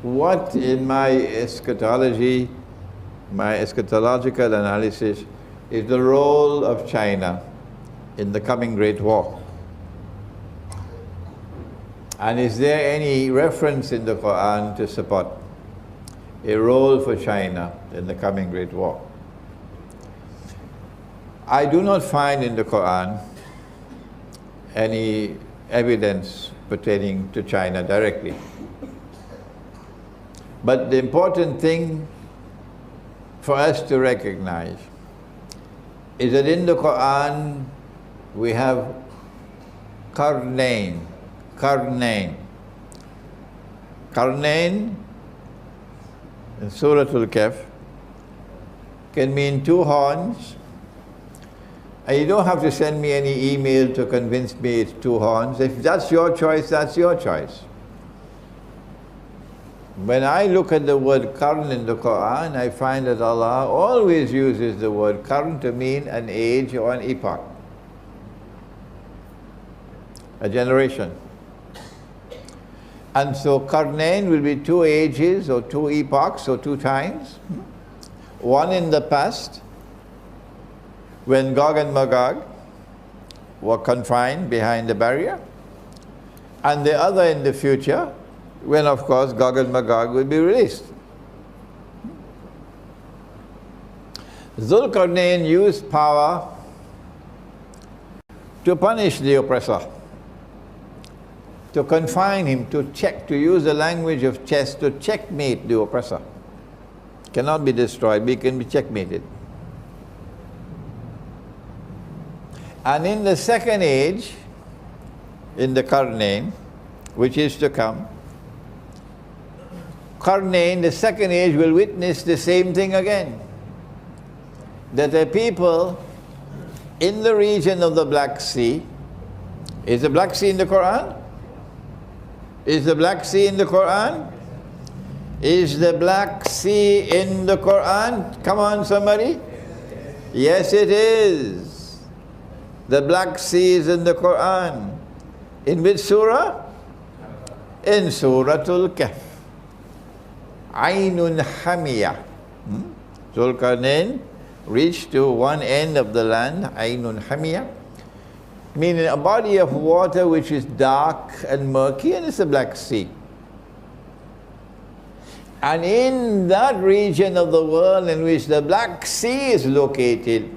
what in my eschatology, my eschatological analysis, is the role of China in the coming Great War? And is there any reference in the Quran to support a role for China in the coming Great War? I do not find in the Quran any evidence pertaining to China directly. But the important thing for us to recognize is that in the Quran we have Qarnayn. Qarnayn in Surah Al-Kahf can mean two horns. And you don't have to send me any email to convince me it's two horns. If that's your choice, that's your choice. When I look at the word qarn in the Quran, I find that Allah always uses the word qarn to mean an age or an epoch, a generation. And so Qarnayn will be two ages or two epochs or two times. One in the past, when Gog and Magog were confined behind the barrier, and the other in the future, when of course Gog and Magog will be released. Zulqarnain used power to punish the oppressor, to confine him, to use the language of chess, to checkmate the oppressor. Cannot be destroyed, but it can be checkmated. And in the second age, in the Qarnayn, which is to come, Qarnayn, the second age, will witness the same thing again. That the people in the region of the Black Sea, is the Black Sea in the Quran? Is the Black Sea in the Quran? Is the Black Sea in the Quran? Come on, somebody. Yes, it is. The Black Sea is in the Quran. In which surah? In Surah Al-Kahf. Aynun Hamiyah. Zulqarnain reached to one end of the land, Aynun Hamiyah, meaning a body of water which is dark and murky, and it's the Black Sea. And in that region of the world in which the Black Sea is located,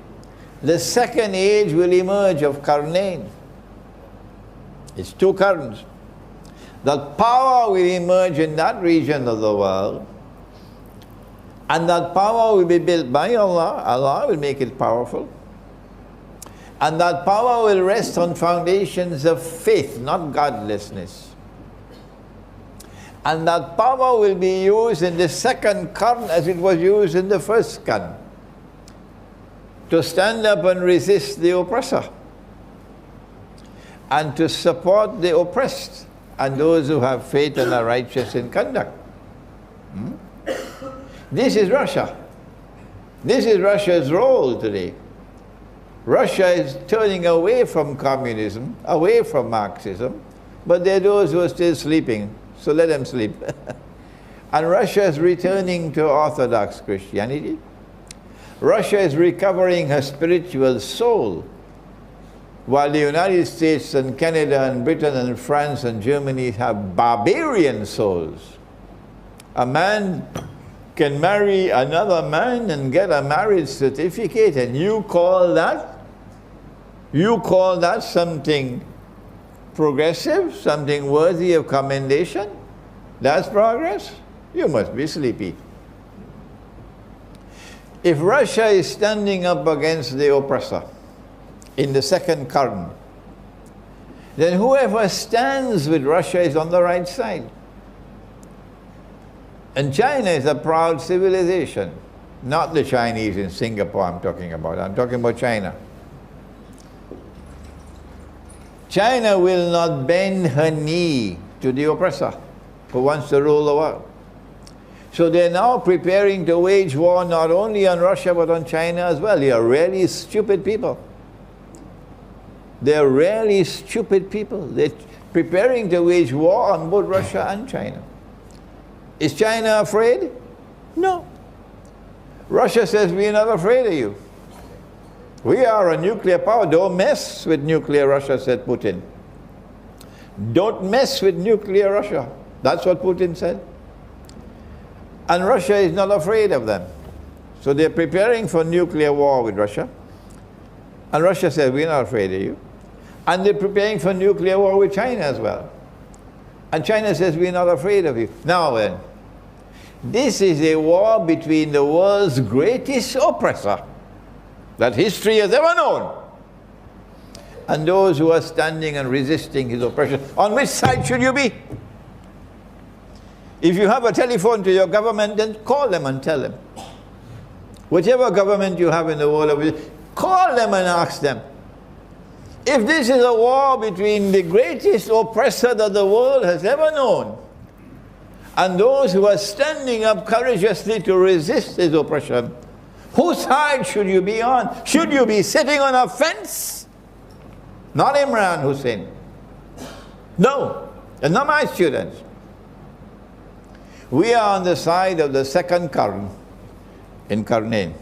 the second age will emerge of Qarnayn. It's two currents. That power will emerge in that region of the world, and that power will be built by Allah. Allah will make it powerful. And that power will rest on foundations of faith, not godlessness. And that power will be used in the second qarn as it was used in the first qarn, to stand up and resist the oppressor, and to support the oppressed and those who have faith and are righteous in conduct. This is Russia. This is Russia's role today. Russia is turning away from communism, away from Marxism, but there are those who are still sleeping, so let them sleep. And Russia is returning to Orthodox Christianity. Russia is recovering her spiritual soul, while the United States and Canada and Britain and France and Germany have barbarian souls. A man can marry another man and get a marriage certificate, and you call that something progressive, something worthy of commendation? That's progress? You must be sleepy. If Russia is standing up against the oppressor in the second qarn, then whoever stands with Russia is on the right side. And China is a proud civilization. Not the Chinese in Singapore I'm talking about. I'm talking about China. China will not bend her knee to the oppressor who wants to rule the world. So they're now preparing to wage war not only on Russia but on China as well. They are really stupid people. They're really stupid people. They're preparing to wage war on both Russia and China. Is China afraid? No. Russia says, we're not afraid of you. We are a nuclear power. Don't mess with nuclear Russia, said Putin. Don't mess with nuclear Russia. That's what Putin said. And Russia is not afraid of them. So they're preparing for nuclear war with Russia. And Russia said, we're not afraid of you. And they're preparing for nuclear war with China as well. And China says, we're not afraid of you. Now then, this is a war between the world's greatest oppressor that history has ever known, and those who are standing and resisting his oppression. On which side should you be? If you have a telephone to your government, then call them and tell them. Whichever government you have in the world, call them and ask them. If this is a war between the greatest oppressor that the world has ever known, and those who are standing up courageously to resist his oppression, whose side should you be on? Should you be sitting on a fence? Not Imran Hosein. No, and not my students. We are on the side of the second Qarn in Qarnain.